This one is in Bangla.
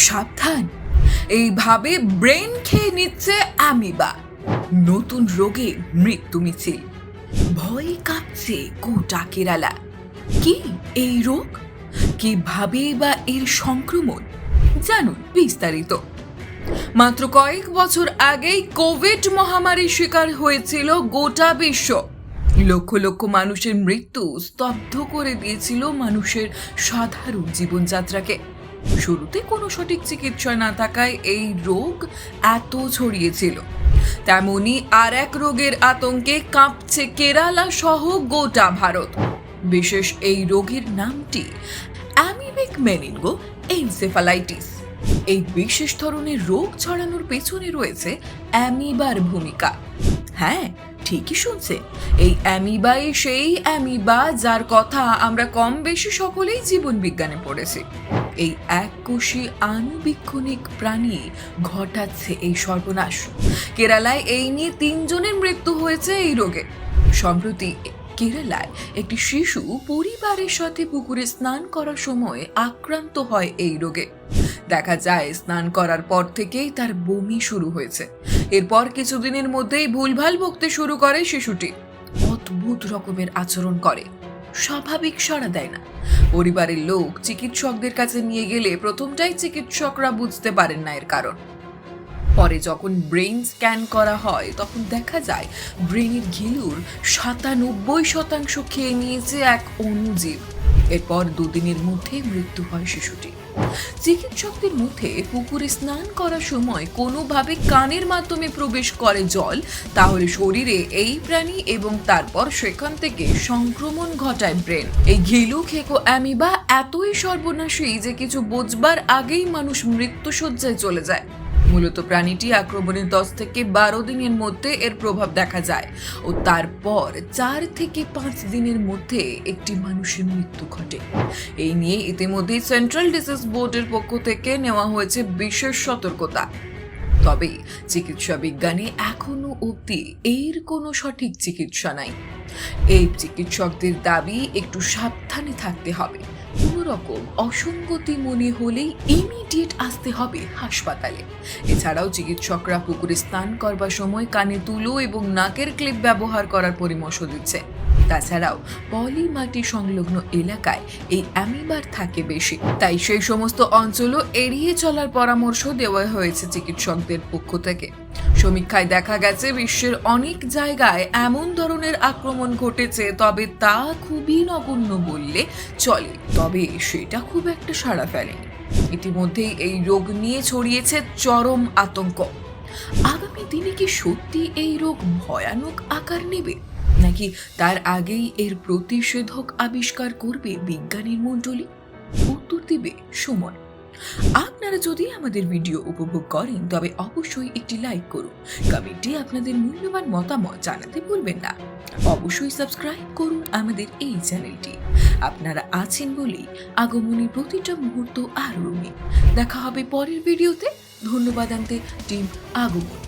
সাবধান, এইভাবে ব্রেন খেয়ে নিচ্ছে অ্যামিবা। নতুন রোগে মৃত্যু মিছিল, ভয়ে কাঁপছে গোটা কেরালা। কি এই রোগ, কিভাবে বা এর সংক্রমণ, জানুন বিস্তারিত। মাত্র কয়েক বছর আগেই কোভিড মহামারীর শিকার হয়েছিল গোটা বিশ্ব। লক্ষ লক্ষ মানুষের মৃত্যু স্তব্ধ করে দিয়েছিল মানুষের সাধারণ জীবনযাত্রাকে। শুরুতে কোনো সঠিক চিকিৎসা না থাকায় এই রোগ এত ছড়িয়েছিল। তেমনি আর এক রোগের আতঙ্কে কাঁপছে কেরালা সহ গোটা ভারত। বিশেষ এই রোগের নামটি অ্যামিবিক মেনিনগো এনসেফালাইটিস। এই বিশেষ ধরনের রোগ ছড়ানোর পেছনে রয়েছে অ্যামিবার ভূমিকা। হ্যাঁ, ঠিকই শুনছে, এই অ্যামিবাই সেই অ্যামিবা যার কথা আমরা কম বেশি সকলেই জীবন বিজ্ঞানে পড়েছি। এই এককোষী আণুবীক্ষণিক প্রাণী ঘটাচ্ছে এই সর্বনাশ। কেরালায় এই নিয়ে 3 জনের মৃত্যু হয়েছে এই রোগে। সম্প্রতি কেরালায় একটি শিশু পরিবারের সাথে পুকুরে স্নান করার সময় আক্রান্ত হয় এই রোগে। দেখা যায় স্নান করার পর থেকেই তার বমি শুরু হয়েছে। এরপর কিছুদিনের মধ্যেই ভুলভাল বকতে শুরু করে শিশুটি। অদ্ভুত রকমের আচরণ করে, স্বাভাবিক সাড়া দেয় না। পরিবারের লোক চিকিৎসকদের কাছে নিয়ে গেলে প্রথমটাই চিকিৎসকরা বুঝতে পারেন না এর কারণ। পরে যখন ব্রেন স্ক্যান করা হয় তখন দেখা যায় ব্রেনের ঘিলুর 97% খেয়ে নিয়েছে এক অণুজীব। এরপর 2 দিনের মধ্যে মৃত্যু হয় শিশুটি। চিকিৎসকদের মধ্যে পুকুরে স্নান করার সময় কোনোভাবে কানের মাধ্যমে প্রবেশ করে জল, তাহলে শরীরে এই প্রাণী এবং তারপর সেখান থেকে সংক্রমণ ঘটায় ব্রেন। এই ঘিলু খেকো অ্যামিবা এতই সর্বনাশী যে কিছু বোঝবার আগেই মানুষ মৃত্যুশয্যায় চলে যায়। মূলত প্রাণীটি আক্রমণের 10 থেকে 12 দিনের মধ্যে এর প্রভাব দেখা যায় ও তারপর 4 থেকে 5 দিনের মধ্যে একটি মানুষের মৃত্যু ঘটে। এই নিয়ে ইতিমধ্যেই সেন্ট্রাল ডিজিজ বোর্ডের পক্ষ থেকে নেওয়া হয়েছে বিশেষ সতর্কতা। তবে চিকিৎসা বিজ্ঞানে এখনো অবধি এর কোনো সঠিক চিকিৎসা নাই। এই চিকিৎসকদের দাবি একটু সাবধানে থাকতে হবে। কোনো রকম অসঙ্গতি মনে হলেই ইমিডিয়েট আসতে হবে হাসপাতালে। এছাড়াও চিকিৎসকরা পুকুরে স্নান করবার সময় কানে তুলো এবং নাকের ক্লিপ ব্যবহার করার পরামর্শ দিচ্ছে। তাছাড়াও পলি মাটি সংলগ্ন এলাকায় এই অ্যামিবার থাকে বেশি, তাই সেই সমস্ত অঞ্চলও এড়িয়ে চলার পরামর্শ দেওয়া হয়েছে চিকিৎসকদের পক্ষ থেকে। সমীক্ষায় দেখা গেছে বিশ্বের অনেক জায়গায় এমন ধরনের আক্রমণ ঘটেছে, তবে তা খুবই নগণ্য বললে চলে। তবে সেটা খুব একটা সাড়া ফেলেনি। ইতিমধ্যেই এই রোগ নিয়ে ছড়িয়েছে চরম আতঙ্ক। আগামী দিনে কি সত্যি এই রোগ ভয়ানক আকার নেবে, নাকি তার আগেই এর প্রতিষেধক আবিষ্কার করবে বিজ্ঞানীর মণ্ডলী? উত্তর দিবে সময়। আপনারা যদি আমাদের ভিডিও উপভোগ করেন তবে অবশ্যই একটি লাইক করুন, কমেন্টে আপনাদের মূল্যবান মতামত জানাতে ভুলবেন না। অবশ্যই সাবস্ক্রাইব করুন আমাদের এই চ্যানেলটি। আপনারা আছেন বলেই আগমনের প্রতিটা মুহূর্ত আরো রঙিন। দেখা হবে পরের ভিডিওতে। ধন্যবাদ আনতে টিম আগমন।